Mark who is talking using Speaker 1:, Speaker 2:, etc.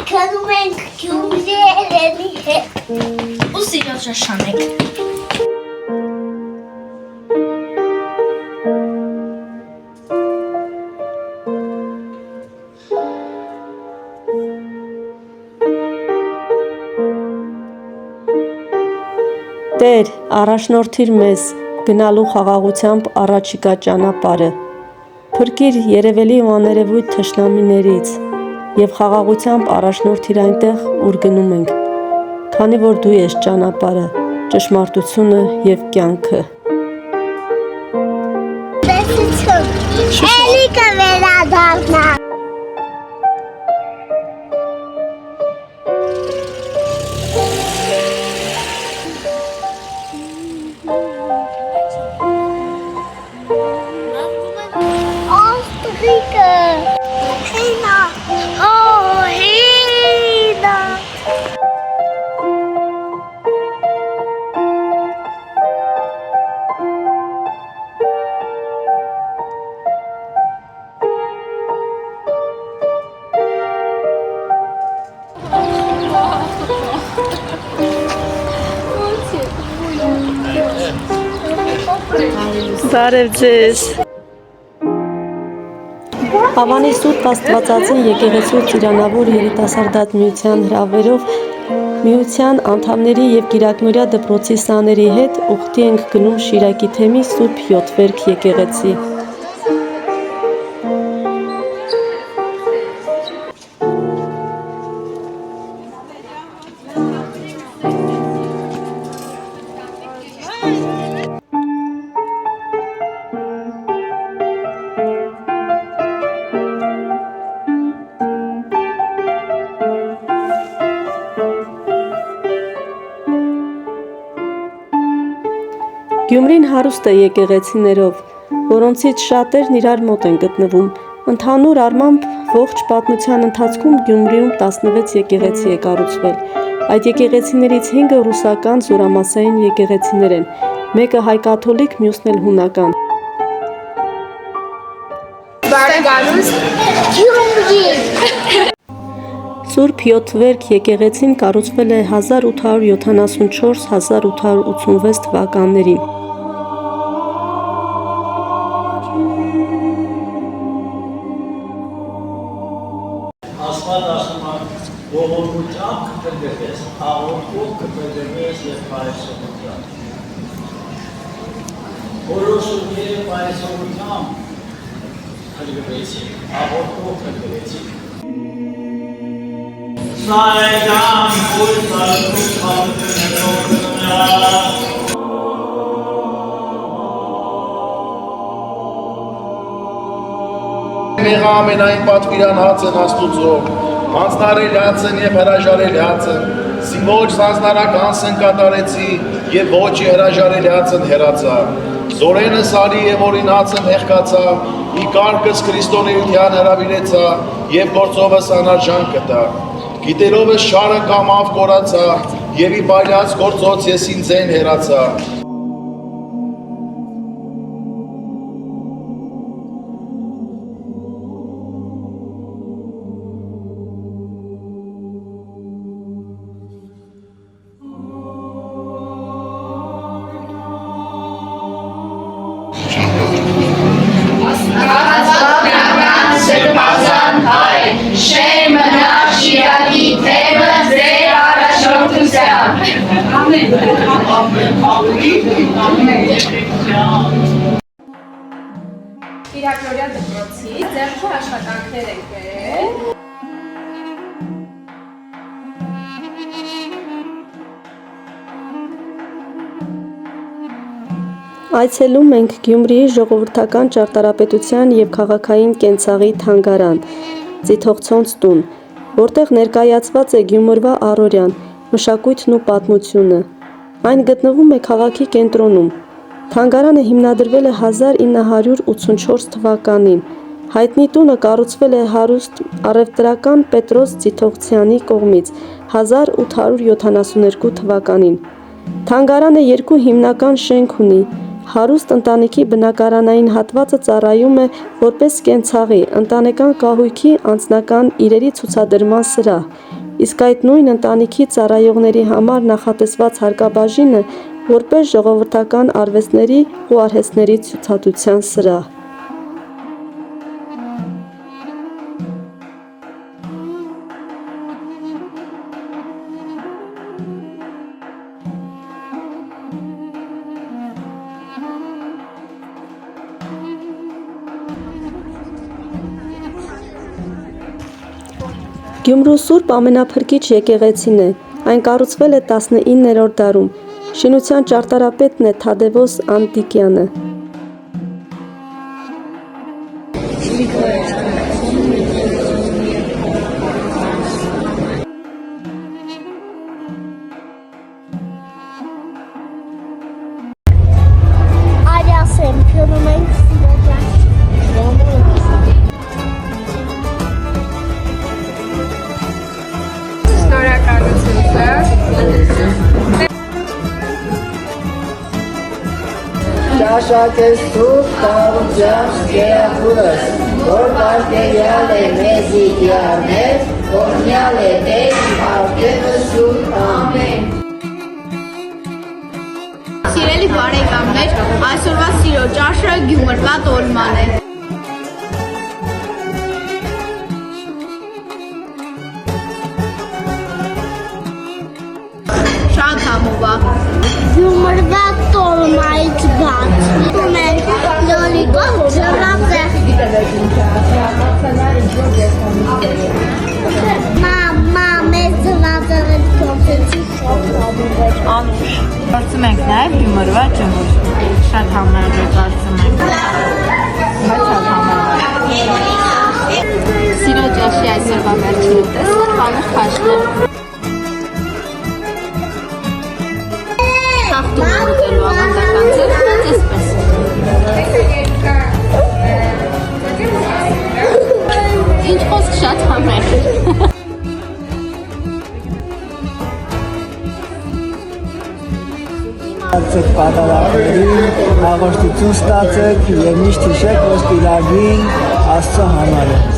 Speaker 1: Գնում ենք Գյումրիների հետ ու սիրո ճաշանենք։
Speaker 2: Տեր, առաջնորդիր մեզ գնալու խաղաղությամբ առաջիկա ճանապարհը, փրկիր երևելի ու աներևույթ թշնամիներից և խաղաղությամբ առաջնորդիր այնտեղ, ուր գնում ենք, քանի որ դու ես ճանապարհը, ճշմարտությունը և կյանքը։
Speaker 1: Տեսություն, էլի կվերադառնամ։ Աստղիկը, հինա, հինա։
Speaker 2: Բարև ձեզ։ Հավանի Սուրբ Աստվածածին եկեղեցու ծիրանավոր երիտասարդատ միության հրավերով միության անդամների և Կիրակնորյա դպրոցի սաների հետ ուխտի ենք գնում Շիրակի թեմի Սուրբ Յոթվերք եկեղեցի։ Գյումրին հարուստ է եկեղեցիներով, որոնցից շատերն իրար մոտ են գտնվում։ Ընդհանուր առմամբ ողջ պատմության ընթացքում Գյումրիում 16 եկեղեցի է կառուցվել։ Այդ եկեղեցիներից 5-ը ռուսական զորամասային եկեղեցիներ են, մեկը հայ-կաթոլիկ, մյուսն էլ հունական։ Սուրբ Յոթվերք եկեղեցին կառուցվել է 1874-1886 թվականներին։
Speaker 3: Աստված ասում է, ողորմությամբ կպնդվես, աղոթքով կպնդվես և պայսողությամբ։ Որոշում և պայսողությամբ կպնդվեցիք, աղոթքով կպնդվեցիք։ Սայգան կույր սարքում խաղություններով
Speaker 4: Մեղա ամենայն պատվիրանած են Աստուծո, հանձնարելյաց են և հրաժարելյաց են, սի ոչ սանձնարականս են կատարեցի և ոչի հրաժարելյաց են հեռացա, զորենս արի և օրինաց են հեղկացա, ի կարգս Քրիստոնեության հրավիրեցա և գործովս անարժան կտա, գիտերով ես շարը կամավ կորացա և ի բայլած գործոց ես ինձեն հեռացա,
Speaker 5: Կիրակնորյա դպրոցի ձեռքով աշխատանքներ ենք բերել։
Speaker 2: Այցելում ենք Գյումրիի ժողովրդական ճարտարապետության և քաղաքային կենցաղի թանգարան, Ձիթողցոնց տուն, որտեղ ներկայացված է Գյումրվա առօրյան, մշակույթն ու պատմությունը։ Այն գտնվում է քաղաքի կենտրոնում։ Թանգարանը հիմնադրվել է 1984 թվականին։ Հայտնի տունը կառուցվել է հարուստ առևտրական Պետրոս Ձիթողցյանի կողմից 1872 թվականին։ Թանգարանը երկու հիմնական շենք ունի։ Հարուստ ընտանիքի բնակարանային հատվածը ծառայում է որպես կենցաղի, ընտանեկան կահույքի անձնական իրերի ցուցադրման սրահ, իսկ այդ նույն ընտանիքի ծառայողների համար նախատեսված հարկաբաժինը որպես ժողովրդական արվեստների ու արհեստների ցուցադրության սրահ։ Գյումրու Սուրբ ամենափրկիչ եկեղեցին է, այն կառուցվել է 19-րդ դարում, շինության ճարտարապետն է Թադևոս Անտիկյանը։
Speaker 1: Արյասեմ, փնում ենք
Speaker 5: Շնորհակալություն սա։
Speaker 6: Ճաշակես թուղ տարուծյամ կերակուրս, որ պարկերյալ է մեզ իդիարներ, որնյալ է դեկ արկևը սուր ամեն։
Speaker 7: Սիրելի բարեկամներ, այսօրվա սիրո ճաշը Գյումրվա տոլման է։ Շատ համովա։
Speaker 1: Գյումրվա տոլմայից բաց։ Ուտում ենք լոլիկով ջրածեղ։ Մամա, մեզ ջրածեղից կոփեցի շոկոլադ։
Speaker 8: Անուշ։ Կարծում ենք նաև Գյումրվա ջհուր։ Շատ համարժ է կարծում ենք։ Բայց շատ համարժ։
Speaker 7: Սիրո ճաշի այսօրվա վերջին ուտեստը խանութ քաշն է։ Հաղթում է ուտելու ավանդական ձևը, բայց այսպես։ Ինչ խոսք շատ համեղ։
Speaker 6: Արցեք պատարակներին, հաղորդություն ստացեք և միշտ հիշեք, որ Տիրագին Աստծո համար է։